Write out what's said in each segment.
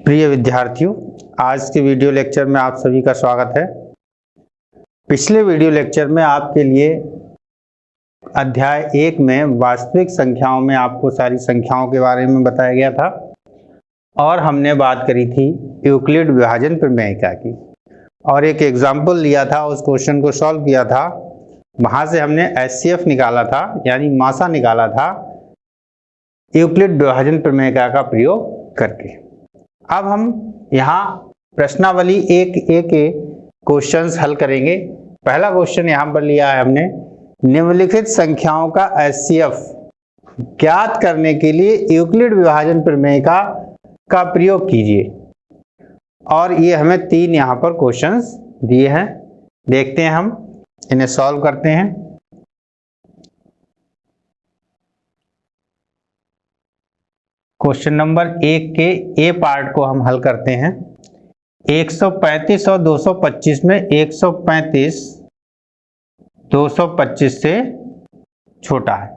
प्रिय विद्यार्थियों, आज के वीडियो लेक्चर में आप सभी का स्वागत है। पिछले वीडियो लेक्चर में आपके लिए अध्याय 1 में वास्तविक संख्याओं में आपको सारी संख्याओं के बारे में बताया गया था और हमने बात करी थी यूक्लिड विभाजन प्रमेयिका की और एक एग्जाम्पल लिया था, उस क्वेश्चन को सॉल्व किया था। वहां से हमने HCF निकाला था, यानी मासा निकाला था यूक्लिड विभाजन प्रमेयिका का प्रयोग करके। अब हम यहाँ प्रश्नावली एक के क्वेश्चंस हल करेंगे। पहला क्वेश्चन यहाँ पर लिया है हमने, निम्नलिखित संख्याओं का HCF ज्ञात करने के लिए यूक्लिड विभाजन प्रमेयिका का प्रयोग कीजिए। और ये हमें 3 यहाँ पर क्वेश्चंस दिए हैं, देखते हैं, हम इन्हें सॉल्व करते हैं। क्वेश्चन नंबर 1 के ए पार्ट को हम हल करते हैं। 135 और 225 में 135 225 से छोटा है।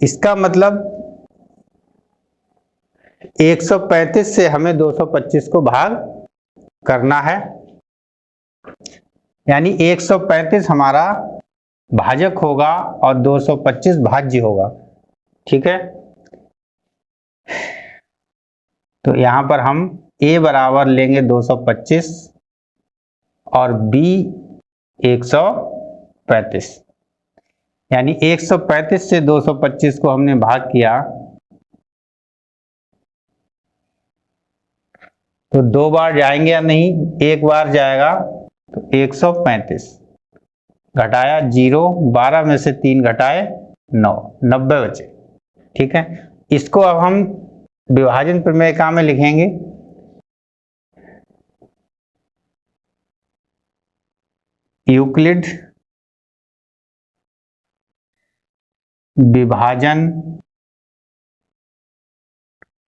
इसका मतलब 135 से हमें 225 को भाग करना है, यानी 135 हमारा भाजक होगा और 225 भाज्य होगा। ठीक है, तो यहां पर हम A बराबर लेंगे 225 और B 135, यानी 135 से 225 को हमने भाग किया तो 2 बार जाएंगे या नहीं, 1 बार जाएगा, तो 135 घटाया 0, 12 में से 3 घटाए 9, 90 बचे। ठीक है, इसको अब हम विभाजन प्रमेयिका में लिखेंगे। यूक्लिड विभाजन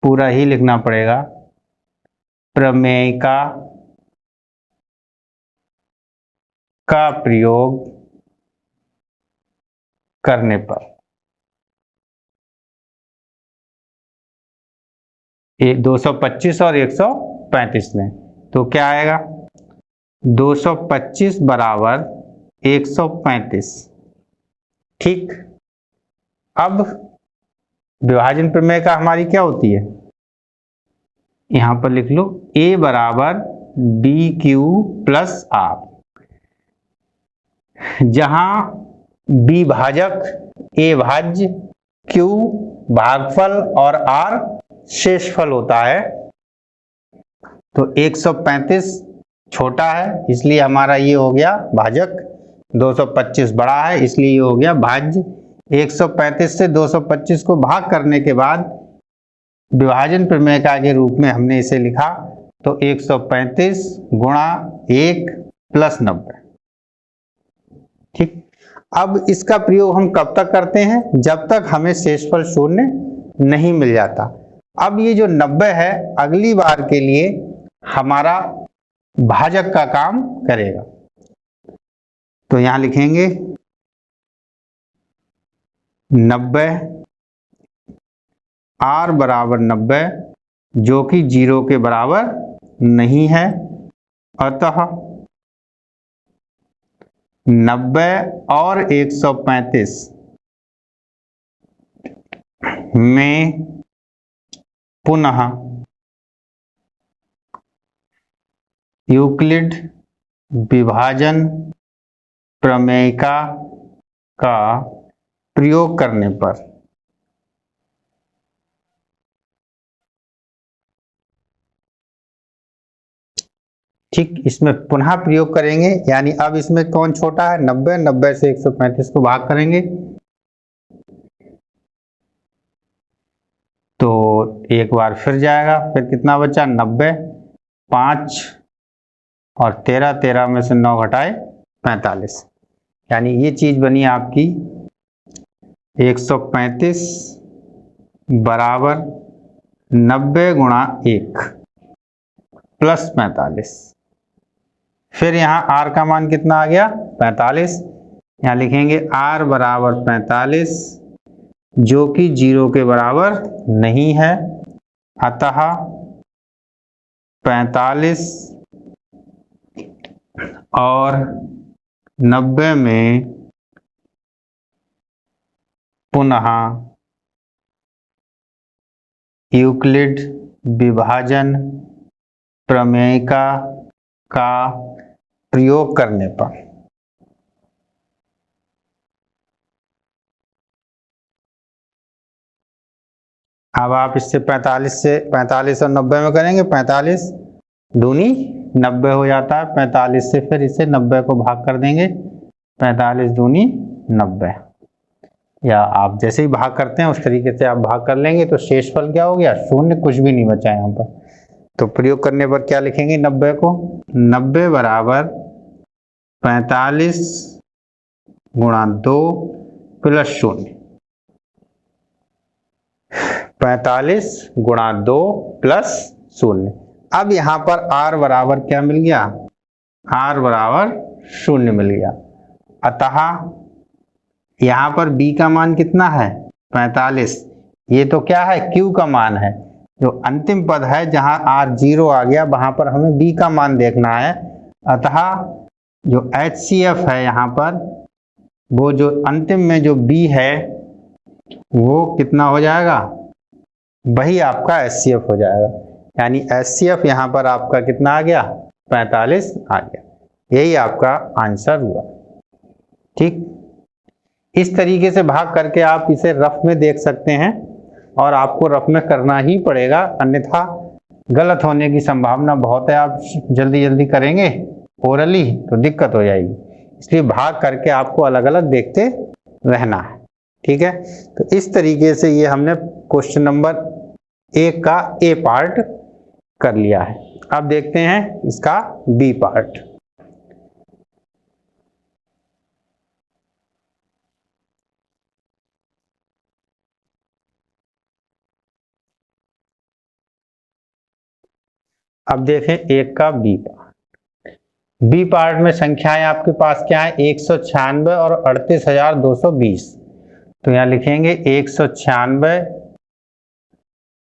पूरा ही लिखना पड़ेगा, प्रमेयिका का प्रयोग करने पर 225 और 135 में, तो क्या आएगा, 225 बराबर 135। ठीक, अब विभाजन प्रमेयिका हमारी क्या होती है, यहां पर लिख लो, A बराबर BQ प्लस R, जहां B भाजक, A भाज्य, Q भागफल और R शेषफल होता है। तो 135 छोटा है, इसलिए हमारा ये हो गया भाजक, 225 बड़ा है, इसलिए ये हो गया भाज्य। 135 से 225 को भाग करने के बाद विभाजन प्रमेयिका के रूप में हमने इसे लिखा, तो 135 गुणा 1 प्लस 90। ठीक, अब इसका प्रयोग हम कब तक करते हैं, जब तक हमें शेषफल शून्य नहीं मिल जाता। अब ये जो 90 है अगली बार के लिए हमारा भाजक का काम करेगा, तो यहां लिखेंगे 90, R बराबर 90, जो कि 0 के बराबर नहीं है, अतः 90 और 135 में पुनः यूक्लिड विभाजन प्रमेयिका का प्रयोग करने पर ठीक, इसमें पुनः प्रयोग करेंगे, यानी अब इसमें कौन छोटा है, 90, 90 से 135 को भाग करेंगे, तो एक बार फिर जाएगा, फिर कितना बचा, 90, 5 और 13, 13 में से 9 घटाए 45, यानी ये चीज बनी आपकी 135 बराबर 90 गुणा 1 प्लस 45। फिर यहाँ R का मान कितना आ गया, 45, यहाँ लिखेंगे R बराबर 45, जो कि 0 के बराबर नहीं है, अतः 45 और 90 में पुनः यूक्लिड विभाजन प्रमेय का प्रयोग करने पर अब आप इससे 45 और 90 में करेंगे, 45 दूनी 90 हो जाता है, 45 से फिर इसे 90 को भाग कर देंगे, 45 दूनी 90, या आप जैसे ही भाग करते हैं उस तरीके से आप भाग कर लेंगे। तो शेषफल क्या हो गया? शून्य, कुछ भी नहीं बचा यहाँ पर। तो प्रयोग करने पर क्या लिखेंगे 90 को? 90 बराबर 45 गुणा 2 प्लस 0, 45 गुणा 2 प्लस 0। अब यहाँ पर r बराबर क्या मिल गया? r बराबर 0 मिल गया। अतः यहाँ पर b का मान कितना है? 45। ये तो क्या है? q का मान है। जो अंतिम पद है जहाँ r 0 आ गया वहां पर हमें b का मान देखना है। अतः जो HCF है यहाँ पर, वो जो अंतिम में जो b है वो कितना हो जाएगा? वही आपका HCF हो जाएगा। यानी HCF यहाँ पर आपका कितना आ गया? 45 आ गया। यही आपका आंसर हुआ। ठीक, इस तरीके से भाग करके आप इसे रफ में देख सकते हैं, और आपको रफ में करना ही पड़ेगा, अन्यथा गलत होने की संभावना बहुत है। आप जल्दी जल्दी करेंगे ओरली तो दिक्कत हो जाएगी, इसलिए भाग करके आपको अलग अलग देखते रहना है। ठीक है, तो इस तरीके से ये हमने क्वेश्चन नंबर 1 का ए पार्ट कर लिया है। अब देखते हैं इसका बी पार्ट। अब देखें 1 का बी पार्ट। बी पार्ट में संख्याएं आपके पास क्या है? 196 और 38,220। तो यहां लिखेंगे 196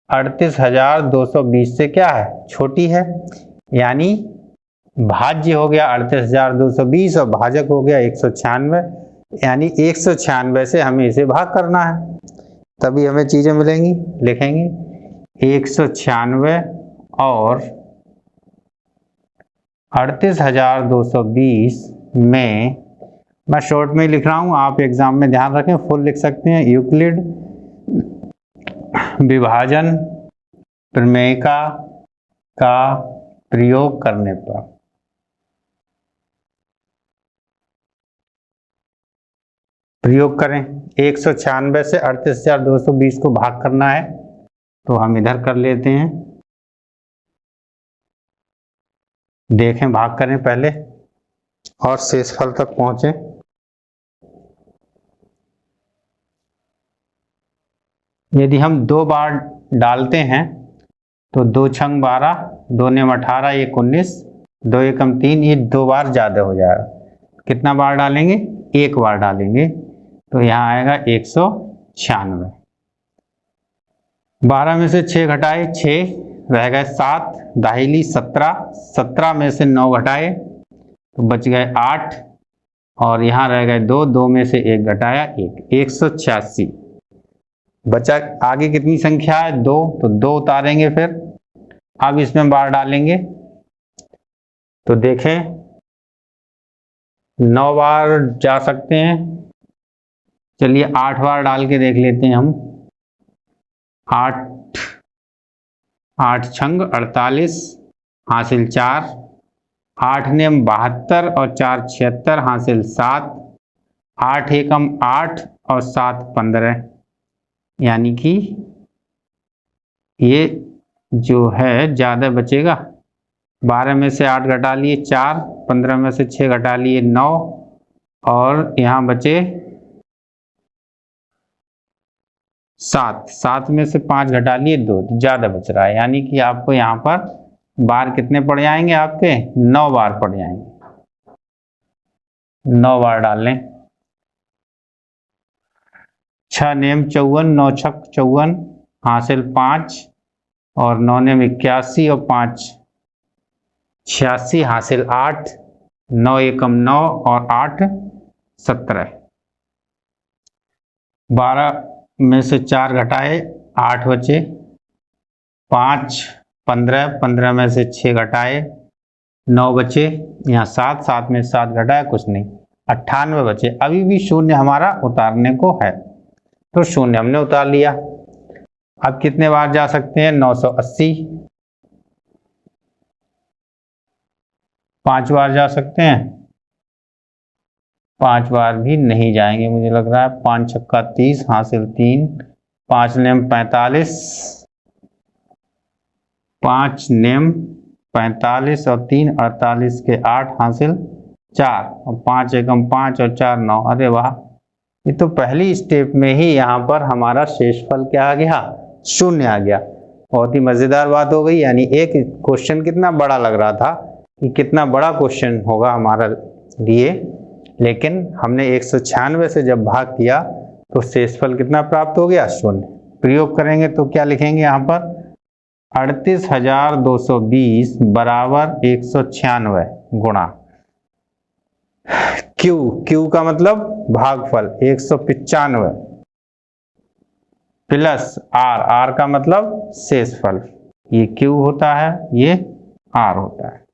38,220 से क्या है? छोटी है, यानी भाज्य हो गया 38,220 और भाजक हो गया 196, यानी 196 से हमें इसे भाग करना है, तभी हमें चीजें मिलेंगी। लिखेंगे 196 और 38,220 में, मैं शॉर्ट में ही लिख रहा हूं, आप एग्जाम में ध्यान रखें, फुल लिख सकते हैं। यूक्लिड विभाजन प्रमेय का प्रयोग करने पर प्रयोग करें। 196 से 38,220 को भाग करना है, तो हम इधर कर लेते हैं। देखें, भाग करें पहले और शेषफल तक पहुंचे। यदि हम 2 बार डालते हैं तो 2 छंग 12, 2 नेम 18, 1 19, 2 एकम 3, ये 2 बार ज्यादा हो जाएगा। कितना बार डालेंगे? 1 बार डालेंगे, तो यहाँ आएगा 196। 12 में से 6 घटाए 6, रह गए 7, दाहिली 17, 17 में से 9 घटाए तो बच गए 8, और यहाँ रह गए 2, 2 में से 1 घटाया 1, 186 बचा। आगे कितनी संख्या है? 2, तो 2 उतारेंगे फिर। अब इसमें बार डालेंगे तो देखें 9 बार जा सकते हैं। चलिए 8 बार डाल के देख लेते हैं हम। 8 छंग 48, हासिल 4, 8 नेम 72 और 4 76, हासिल 7, 8 एकम 8 और 7 15, यानी कि ये जो है ज्यादा बचेगा। 12 में से 8 घटा लिए 4, 15 में से 6 घटा लिए 9, और यहाँ बचे 7, 7 में से 5 घटा लिए 2, ज्यादा बच रहा है, यानी कि आपको यहाँ पर बार कितने पड़ जाएंगे? आपके 9 बार पड़ जाएंगे। 9 बार डाल लें। 6 नेम 54, 9 छक 54, हासिल 5, और 9 नेम 81 और 5 86 हासिल 8, 9 एकम 9 और 8 17। 12 में से 4 घटाए 8 बचे, 5 15, 15 में से 6 घटाए 9 बचे, यहाँ 7, 7 में 7 घटाए कुछ नहीं, 98 बचे। अभी भी शून्य हमारा उतारने को है, तो शून्य हमने उतार लिया। अब कितने बार जा सकते हैं? 980, 5 बार जा सकते हैं, 5 बार भी नहीं जाएंगे मुझे लग रहा है। 5 छक्का 30 हासिल 3, 5 नेम 45, 5 नेम 45 और 3 48 के 8 हासिल 4 और 5 एकम 5 और 4 9। अरे वाह, ये तो पहली स्टेप में ही यहाँ पर हमारा शेषफल क्या आ गया? शून्य आ गया। बहुत ही मजेदार बात हो गई। यानी एक क्वेश्चन कितना बड़ा लग रहा था कि कितना बड़ा क्वेश्चन होगा हमारा लिए, लेकिन हमने 196 से जब भाग किया तो शेषफल कितना प्राप्त हो गया? शून्य। प्रयोग करेंगे तो क्या लिखेंगे यहाँ पर? 38,220 बराबर 196 गुणा Q, Q का मतलब भागफल 195 प्लस R, R का मतलब शेषफल। ये Q होता है, ये R होता है,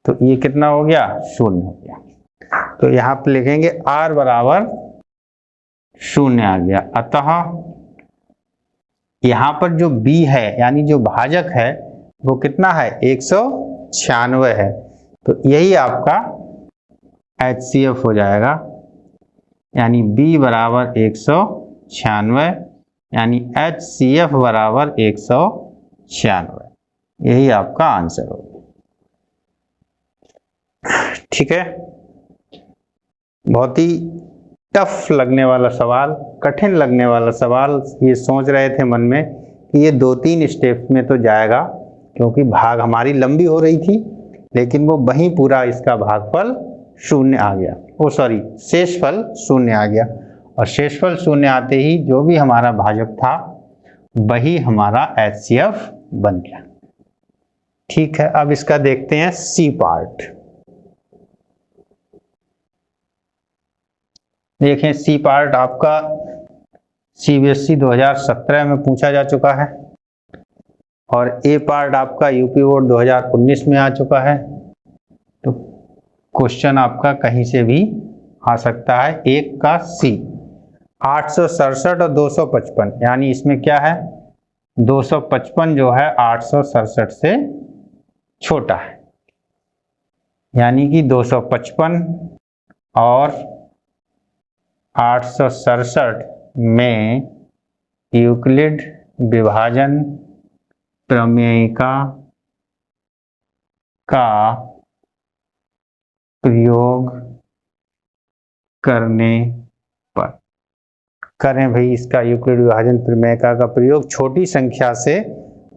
तो ये कितना हो गया? शून्य हो गया। तो यहाँ पे लिखेंगे R बराबर शून्य आ गया। अतः यहाँ पर जो B है यानी जो भाजक है वो कितना है? 196 है। तो यही आपका HCF हो जाएगा, यानी B बराबर 196, यानी HCF बराबर 196। यही आपका आंसर होगा। ठीक है, बहुत ही टफ लगने वाला सवाल, कठिन लगने वाला सवाल। ये सोच रहे थे मन में कि ये 2-3 स्टेप में तो जाएगा, क्योंकि भाग हमारी लंबी हो रही थी, लेकिन वो वहीं पूरा इसका भागफल शून्य आ गया। ओ सॉरी, शेषफल शून्य आ गया, और शेषफल शून्य आते ही जो भी हमारा भाजक था वही हमारा HCF बन गया। ठीक है, अब इसका देखते हैं सी पार्ट। देखें, सी पार्ट आपका CBSE 2017 में पूछा जा चुका है, और ए पार्ट आपका यूपी बोर्ड 2019 में आ चुका है। तो क्वेश्चन आपका कहीं से भी आ सकता है। एक का सी 867 और 255, यानी इसमें क्या है? 255 जो है 867 से छोटा है, यानी कि 255 और 867 में यूक्लिड विभाजन प्रमेयिका का प्रयोग करने पर करें भाई। इसका यूक्लिड विभाजन प्रमेयिका का प्रयोग छोटी संख्या से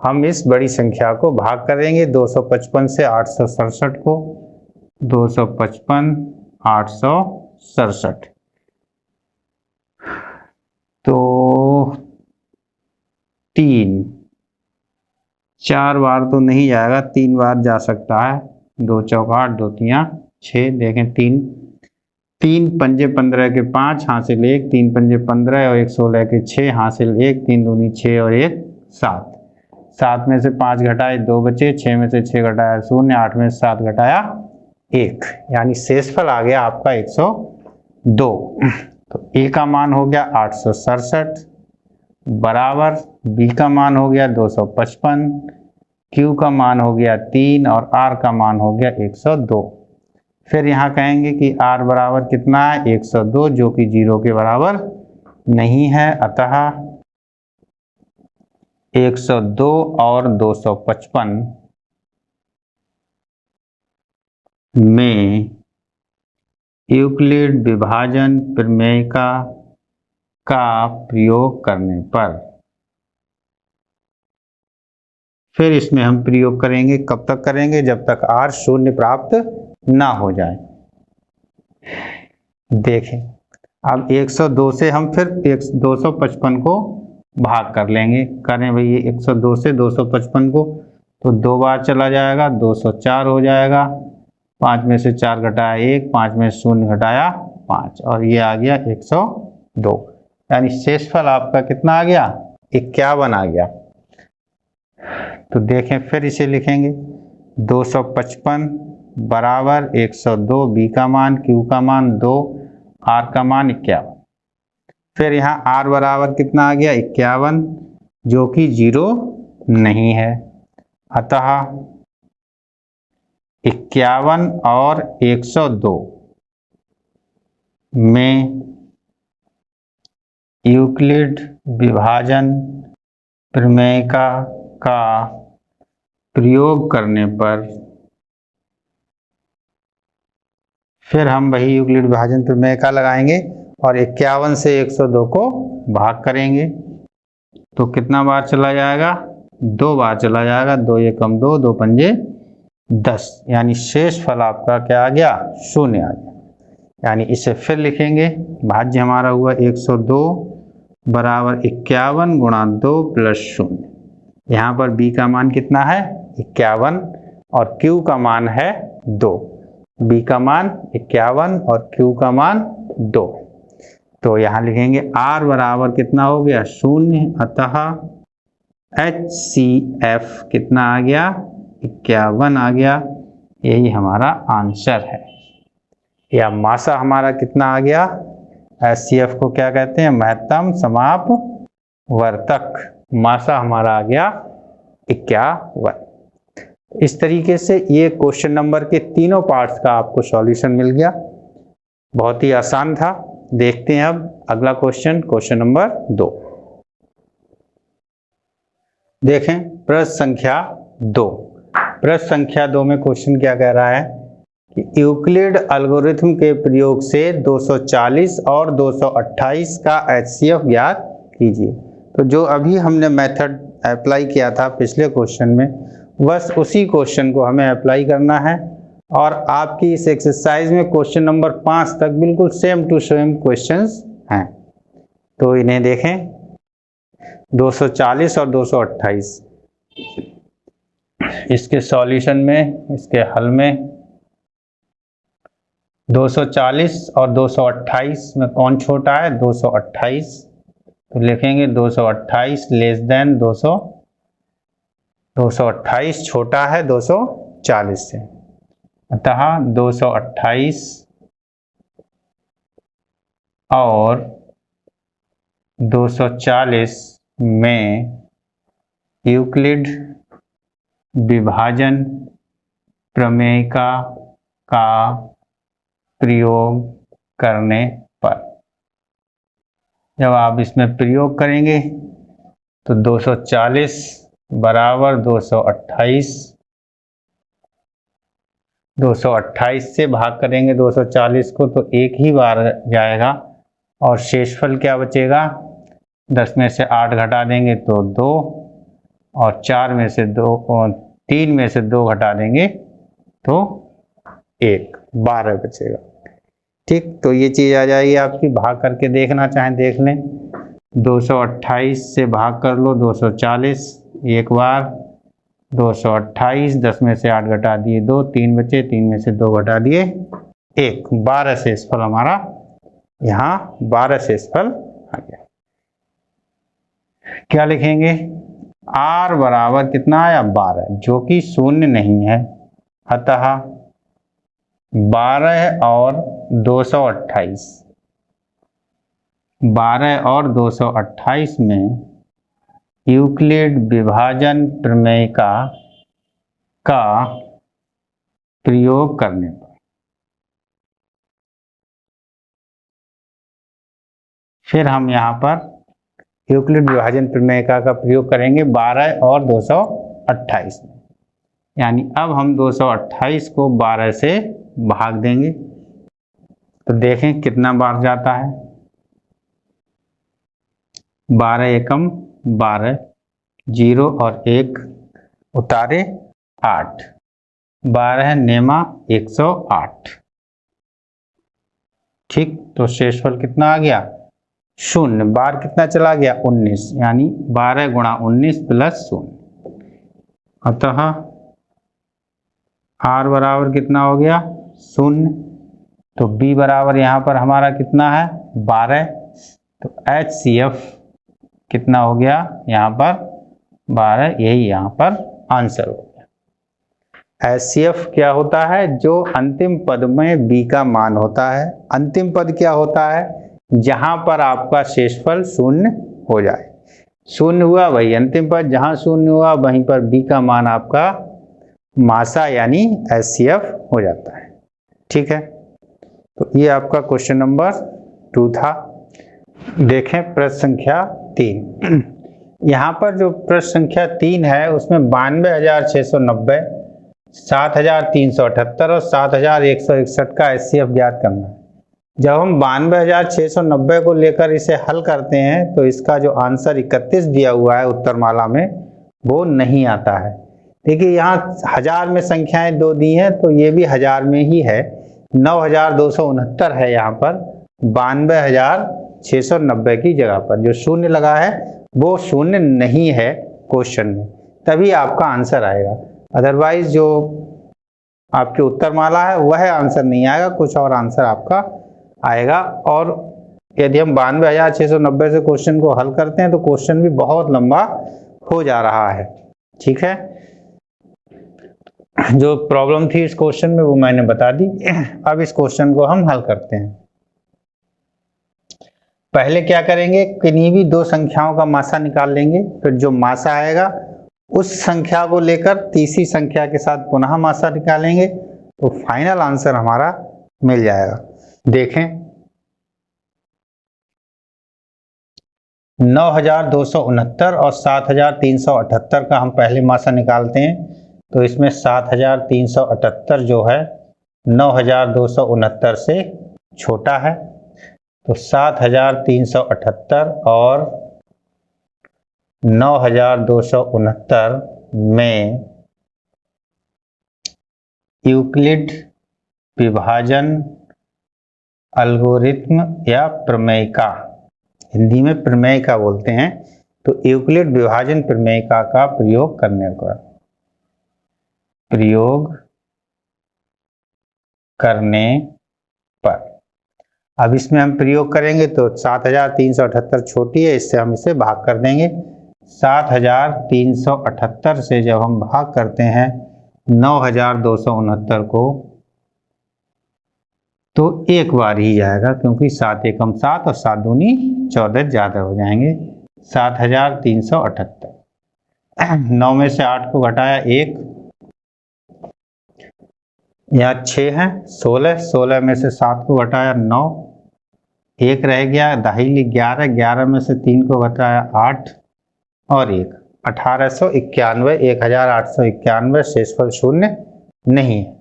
हम इस बड़ी संख्या को भाग करेंगे। 255 से 867 को, 255 867, तो 4 बार तो नहीं जाएगा, 3 बार जा सकता है। 2 चौक 8, 2 तियां 6। देखें, 3 पंजे 15 के 5 हासिल 1, 3 पंजे 15 और 1 16 के 6 हासिल 1, 3 दूनी 6 और 1 7। 7 में से 5 घटाए 2 बचे, 6 में से 6 घटाया 0, 8 में से 7 घटाया 1, यानी शेषफल आ गया आपका 102। तो ए का मान हो गया 867 बराबर बी का मान हो गया 255, क्यू का मान हो गया 3 और आर का मान हो गया 102। फिर यहाँ कहेंगे कि आर बराबर कितना है? 102, जो कि 0 के बराबर नहीं है। अतः 102 और 255 में यूक्लिड विभाजन प्रमेयिका का प्रयोग करने पर, फिर इसमें हम प्रयोग करेंगे। कब तक करेंगे? जब तक आर शून्य प्राप्त ना हो जाए। देखें, अब 102 से हम फिर 255 को भाग कर लेंगे। करें भई 102 से 255 को, तो 2 बार चला जाएगा, 204 हो जाएगा। 5 में से 4 घटाया 1, 5 में से 0 घटाया 5, और ये आ गया 102। यानी शेषफल आपका कितना आ गया? 51 आ गया। तो देखें, फिर इसे लिखेंगे 255 बराबर 102, बी का मान, क्यू का मान 2, आर का मान 51। फिर यहाँ आर बराबर कितना आ गया? 51, जो कि 0 नहीं है। अतः 51 और 102 में यूक्लिड विभाजन प्रमेय का प्रयोग करने पर, फिर हम वही यूक्लिड विभाजन प्रमेय का लगाएंगे और 51 से 102 को भाग करेंगे। तो कितना बार चला जाएगा? 2 बार चला जाएगा। 2 एकम 2, 2 पंजे 10, यानी शेषफल आपका क्या आ गया? 0 आ गया। यानी इसे फिर लिखेंगे, भाज्य हमारा हुआ 102 बराबर 51 गुणा 2 प्लस 0। यहाँ पर b का मान कितना है? 51, और q का मान है 2। b का मान 51 और q का मान 2। तो यहाँ लिखेंगे r बराबर कितना हो गया? 0। अतः HCF कितना आ गया? 51 आ गया। यही हमारा आंसर है। या मासा हमारा कितना आ गया? HCF को क्या कहते हैं? महत्तम समापवर्तक। मासा हमारा आ गया 51। इस तरीके से ये क्वेश्चन नंबर के तीनों पार्ट्स का आपको सॉल्यूशन मिल गया। बहुत ही आसान था। देखते हैं अब अगला क्वेश्चन, क्वेश्चन नंबर 2। देखें प्रश्न संख्या 2। प्रश्न संख्या 2 में क्वेश्चन क्या कह रहा है कि यूक्लिड एल्गोरिथ्म के प्रयोग से 240 और 228 का HCF ज्ञात कीजिए। तो जो अभी हमने मेथड अप्लाई किया था पिछले क्वेश्चन में, बस उसी क्वेश्चन को हमें अप्लाई करना है। और आपकी इस एक्सरसाइज में क्वेश्चन नंबर 5 तक बिल्कुल सेम टू सेम क्वेश्चंस हैं। तो इन्हें देखें, 240 और 228, इसके सॉल्यूशन में, इसके हल में 240 और 228 में कौन छोटा है? 228। तो लिखेंगे 228 लेस देन 228 छोटा है 240 से। अतः 228 और 240 में यूक्लिड विभाजन प्रमेय का प्रयोग करने पर, जब आप इसमें प्रयोग करेंगे तो 240 बराबर 228, 228 से भाग करेंगे 240 को तो एक ही बार जाएगा, और शेषफल क्या बचेगा? 10 में से 8 घटा देंगे तो 2, और 4 में से 2 और 3 में से 2 घटा देंगे तो 1, 12 बचेगा। ठीक, तो ये चीज़ आ जाएगी आपकी। भाग करके देखना चाहें देख लें। 228 से भाग कर लो 240 एक बार, 228, 10 में से 8 घटा दिए 2, 3 बचे, 3 में से 2 घटा दिए 1, 12 शेषफल हमारा यहाँ 12 शेषफल आ गया। क्या लिखेंगे? R बराबर कितना आया? 12, जो कि 0 नहीं है। अतः 12 और 228, 12 और 228 में यूक्लिड विभाजन प्रमेय का प्रयोग करने पर, फिर हम यहाँ पर यूक्लिड विभाजन प्रमेय का प्रयोग करेंगे 12 और 228 में। यानी अब हम 228 को 12 से भाग देंगे तो देखें कितना बार जाता है। 12 एकम 12, 0 और 1 उतारे 8, 12 नेमा 108। ठीक, तो शेषफल कितना आ गया? 0। बार कितना चला गया? 19, यानी 12 गुणा 19 प्लस 0। अतः R बराबर कितना हो गया 0। तो B बराबर यहाँ पर हमारा कितना है 12। तो HCF कितना हो गया यहाँ पर 12, यही यहाँ पर आंसर हो गया। HCF क्या होता है, जो अंतिम पद में B का मान होता है। अंतिम पद क्या होता है, जहां पर आपका शेषफल शून्य हो जाए। शून्य हुआ वही अंतिम पद, जहां शून्य हुआ वहीं पर B का मान आपका मासा यानी HCF हो जाता है। ठीक है, तो ये आपका क्वेश्चन नंबर 2 था। देखें प्रश्न संख्या 3। यहाँ पर जो प्रश्न संख्या 3 है उसमें 92,690, 7,378 और 7,161 का HCF ज्ञात करना है। जब हम 92,690 को लेकर इसे हल करते हैं तो इसका जो आंसर 31 दिया हुआ है उत्तरमाला में वो नहीं आता है। देखिए यहाँ हजार में संख्याएं दो दी हैं तो ये भी हजार में ही है। 9,269 है यहाँ पर 92,690 की जगह पर। जो शून्य लगा है वो शून्य नहीं है क्वेश्चन में, तभी आपका आंसर आएगा। अदरवाइज जो आपके उत्तरमाला है वह आंसर नहीं आएगा, कुछ और आंसर आपका आएगा। और यदि हम 92,690 से क्वेश्चन को हल करते हैं तो क्वेश्चन भी बहुत लंबा हो जा रहा है। ठीक है, जो प्रॉब्लम थी इस क्वेश्चन में वो मैंने बता दी। अब इस क्वेश्चन को हम हल करते हैं। पहले क्या करेंगे, किन्हीं भी दो संख्याओं का मासा निकाल लेंगे, फिर जो मासा आएगा उस संख्या को लेकर तीसरी संख्या के साथ पुनः मासा निकालेंगे तो फाइनल आंसर हमारा मिल जाएगा। देखें 9,269 और 7,378 का हम पहले मासा निकालते हैं तो इसमें 7,378 जो है 9,269 से छोटा है। तो 7,378 और 9,269 में यूक्लिड विभाजन एल्गोरिथ्म या प्रमेयिका, हिंदी में प्रमेयिका बोलते हैं, तो यूक्लिड विभाजन प्रमेयिका का प्रयोग करने पर अब इसमें हम प्रयोग करेंगे तो 7,378 छोटी है, इससे हम इसे भाग कर देंगे। 7,378 से जब हम भाग करते हैं 9,269 को तो एक बार ही जाएगा, क्योंकि 7 एकम 7 और 7 दूनी 14 ज़्यादा हो जाएंगे। 7,378 9 में से 8 को घटाया 1, यहाँ 6 है 16 में से 7 को घटाया 9, 1 रह गया, दाहिनी 11, 11 में से 3 को घटाया 8 और 1, 1891, 1891 शेषफल शून्य नहीं है।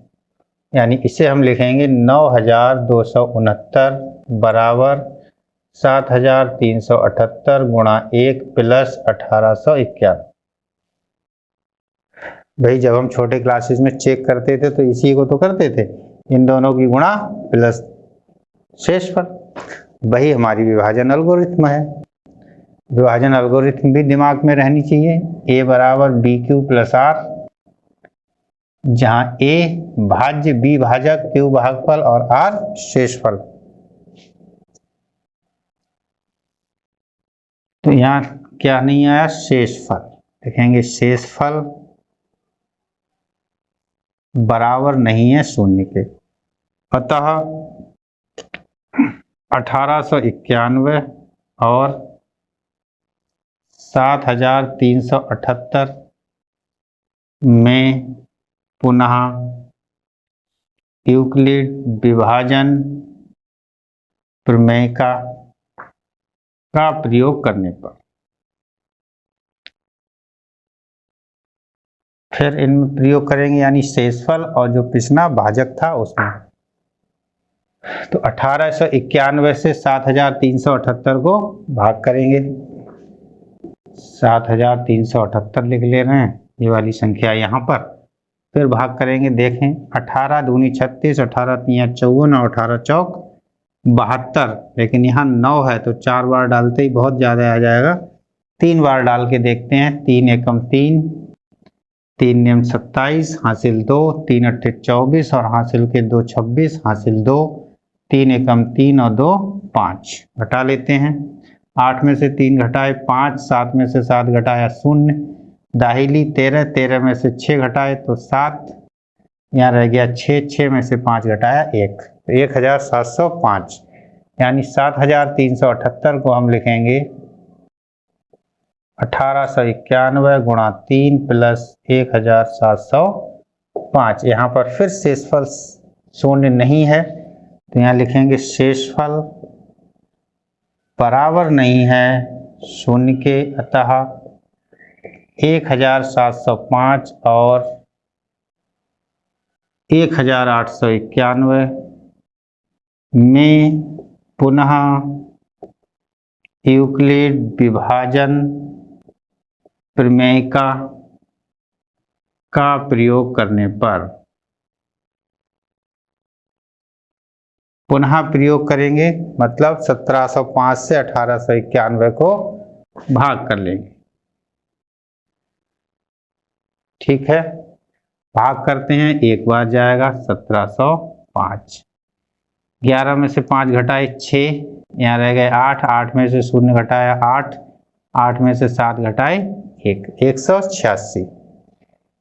यानी इसे हम लिखेंगे 9,269 बराबर 7,378 गुणा 1 प्लस 1891। भाई जब हम छोटे क्लासेस में चेक करते थे तो इसी को तो करते थे, इन दोनों की गुणा प्लस शेषफल। वही हमारी विभाजन एल्गोरिथ्म है। विभाजन एल्गोरिथ्म भी दिमाग में रहनी चाहिए। a बराबर BQ प्लस R, जहां a भाज्य, b भाजक, q भागफल और r शेषफल। तो यहाँ क्या नहीं आया, शेषफल। देखेंगे शेषफल बराबर नहीं है शून्य के, अतः 1891 और 7,378 में पुनः यूक्लिड विभाजन प्रमेयिका का प्रयोग करने पर फिर इनमें प्रयोग करेंगे, यानी शेषफल और जो पिछला भाजक था उसमें। तो 1891 से 7,378 को भाग करेंगे। 7,378 लिख ले रहे हैं, ये वाली संख्या यहाँ पर। फिर भाग करेंगे, देखें 18 दूनी 36, 18 तिया 54 और 18 चौक 72, लेकिन यहाँ 9 है तो 4 बार डालते ही बहुत ज़्यादा आ जाएगा। 3 बार डाल के देखते हैं, 3 एकम 3, 3 नियम 27, हासिल 2, 3 अट्ठे 24 और हासिल के 2 26, हासिल 2, 3 एकम 3 और 2 5। घटा लेते हैं। 8 में से 3 घटाए 5, 7 में से 7 घटाया 0, दाहिली 13, 13 में से 6 घटाए तो 7, यहाँ रह गया 6, 6 में से 5 घटाया 1, तो 1705, यानी 7378 को हम लिखेंगे 1891 गुणा 3 प्लस 1705। यहाँ पर फिर शेषफल शून्य नहीं है तो यहाँ लिखेंगे शेषफल बराबर नहीं है शून्य के, अतः 1705 और 1891 में पुनः यूक्लिड विभाजन प्रमेय का प्रयोग करने पर, पुनः प्रयोग करेंगे मतलब 1705 से 1891 को भाग कर लेंगे। ठीक है, भाग करते हैं, एक बार जाएगा 1705, 11 में से 5 घटाए 6, यहाँ रह गए 8, 8 में से 0 घटाया 8, 8 में से 7 घटाए 1, 186,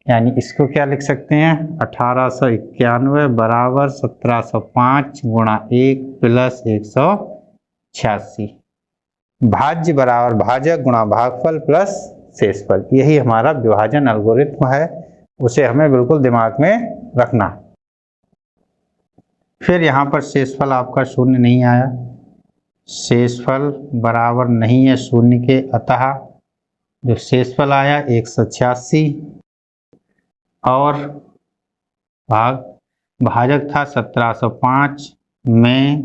यानी इसको क्या लिख सकते हैं 1891 बराबर 1705 गुणा 1 प्लस 186, भाज्य बराबर भाजक गुणा भागफल प्लस शेषफल। यही हमारा विभाजन एल्गोरिथ्म है, उसे हमें बिल्कुल दिमाग में रखना। फिर यहाँ पर शेषफल आपका शून्य नहीं आया, शेषफल बराबर नहीं है शून्य के, अतः जो शेषफल आया 186 और भाजक था 1705 में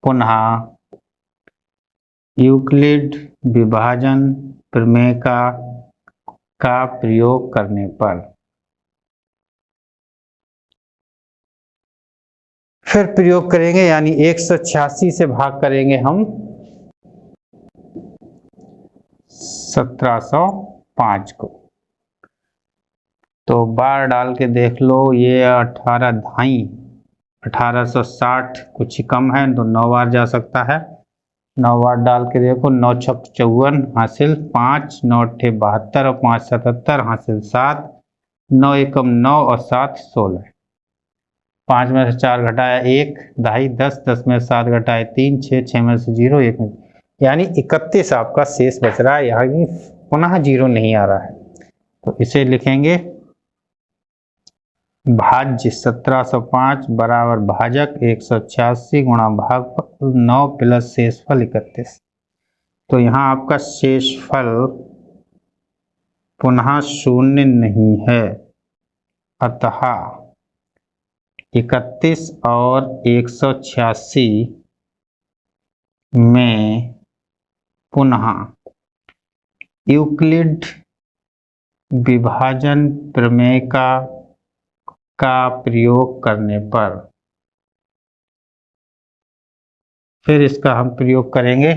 पुनः यूक्लिड विभाजन प्रमेय का प्रयोग करने पर, फिर प्रयोग करेंगे यानी 186 से भाग करेंगे हम 1705 को, तो बार डाल के देख लो, ये 18 ढाई 1860 कुछ ही कम है तो 9 बार जा सकता है। 9 बार डाल के देखो, 9 छक 54 हासिल 5, 9 अट्ठे 72 और 5 77 हासिल 7, 9 एकम 9 और 7 16, 5 में से 4 घटाया 1, दहाई 10, 10 में से 7 घटाए 3, 6, 6 में से 0, 1 में, यानी 31 आपका शेष बच रहा है, यहाँ पुनः 0 नहीं आ रहा है, तो इसे लिखेंगे भाज्य 1705 बराबर भाजक 186 गुणा भागफल 9 प्लस शेषफल 31। तो यहाँ आपका शेषफल पुनः शून्य नहीं है, अतः 31 और 186 में पुनः यूक्लिड विभाजन प्रमेय का प्रयोग करने पर, फिर इसका हम प्रयोग करेंगे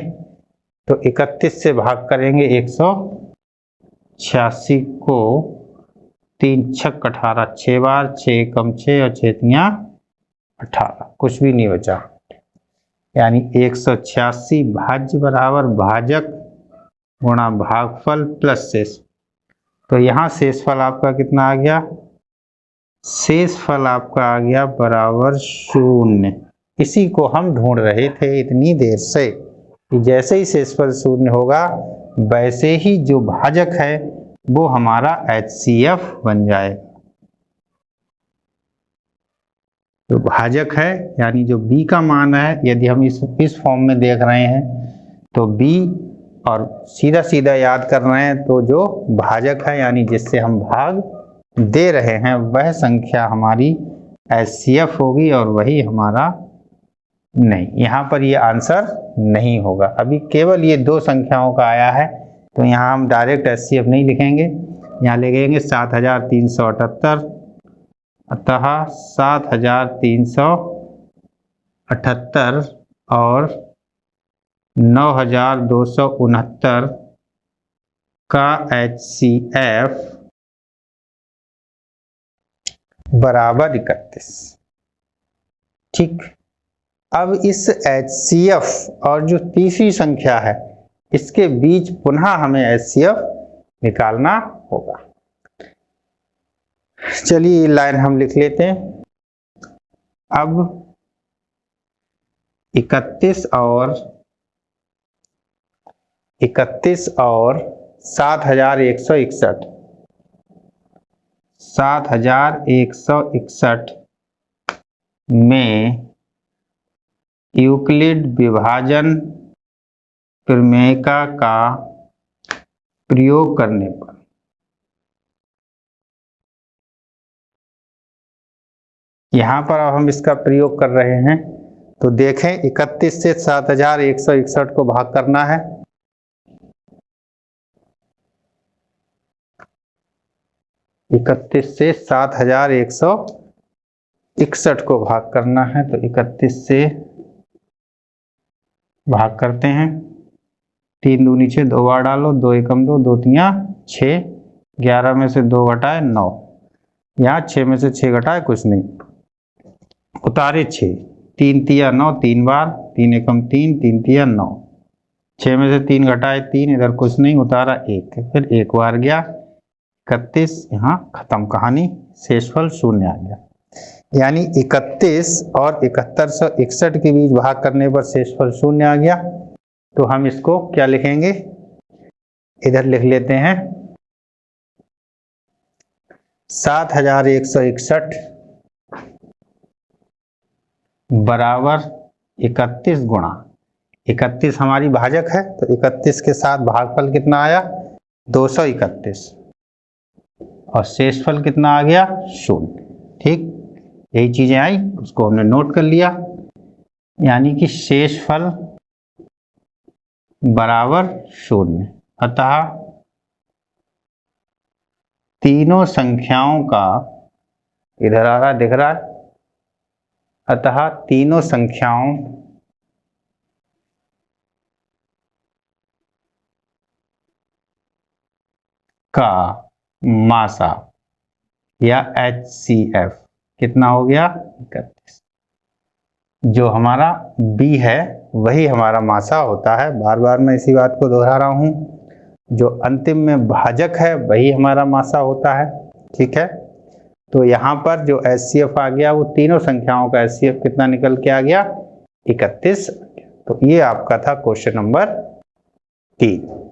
तो 31 से भाग करेंगे 186 को, 3 छक 18 6 बार, 6 कम 6 और 6 तियां 18, कुछ भी नहीं बचा, यानी 186 भाज्य बराबर भाजक गुणा भागफल प्लस शेष। तो यहाँ शेषफल आपका कितना आ गया, शेषफल आपका आ गया बराबर 0। इसी को हम ढूंढ रहे थे इतनी देर से कि जैसे ही शेषफल 0 होगा वैसे ही जो भाजक है वो हमारा HCF बन जाए। तो भाजक है यानी जो B का मान है, यदि हम इस फॉर्म में देख रहे हैं तो B, और सीधा सीधा याद कर रहे हैं तो जो भाजक है यानी जिससे हम भाग दे रहे हैं वह संख्या हमारी HCF होगी और वही हमारा नहीं, यहाँ पर ये आंसर नहीं होगा। अभी केवल ये 2 संख्याओं का आया है तो यहाँ हम डायरेक्ट HCF नहीं लिखेंगे, यहाँ लिखेंगे 7378, अतः 7378 और 9269 का HCF बराबर 31। ठीक, अब इस HCF और जो तीसरी संख्या है इसके बीच पुनः हमें HCF निकालना होगा। चलिए लाइन हम लिख लेते हैं। अब 31 और 7161 7161 में यूक्लिड विभाजन प्रमेयिका का प्रयोग करने पर यहाँ पर अब हम इसका प्रयोग कर रहे हैं। तो देखें 31 से 7161 को भाग करना है। इकतीस से 7161 को भाग करना है, तो 31 से भाग करते हैं। 3 दूनी 6, 2 बार डालो, 2 एकम 2, 2 तिया 6, 11 में से 2 घटाए 9, यहाँ 6 में से 6 घटाए कुछ नहीं, उतारे 6, 3 तिया 9, 3 बार, 3 एकम 3, 3 तिया 9, 6 में से 3 घटाए 3, इधर कुछ नहीं, उतारा 1, फिर 1 बार गया 31, यहाँ खत्म कहानी, शेषफल 0 आ गया। यानी 31 और 7161 के बीच भाग करने पर शेषफल 0 आ गया। तो हम इसको क्या लिखेंगे, इधर लिख लेते हैं 7161 बराबर 31 गुणा 31 हमारी भाजक है, तो 31 के साथ भागफल कितना आया 231 और शेषफल कितना आ गया 0। ठीक, यही चीजें आई, उसको हमने नोट कर लिया। यानी कि शेषफल बराबर 0, अतः तीनों संख्याओं का, इधर आ रहा दिख रहा है, अतः तीनों संख्याओं का मासा या HCF कितना हो गया 31। जो हमारा B है वही हमारा मासा होता है। बार बार मैं इसी बात को दोहरा रहा हूं, जो अंतिम में भाजक है वही हमारा मासा होता है। ठीक है, तो यहाँ पर जो HCF आ गया वो तीनों संख्याओं का HCF कितना निकल के आ गया 31। तो ये आपका था क्वेश्चन नंबर 3।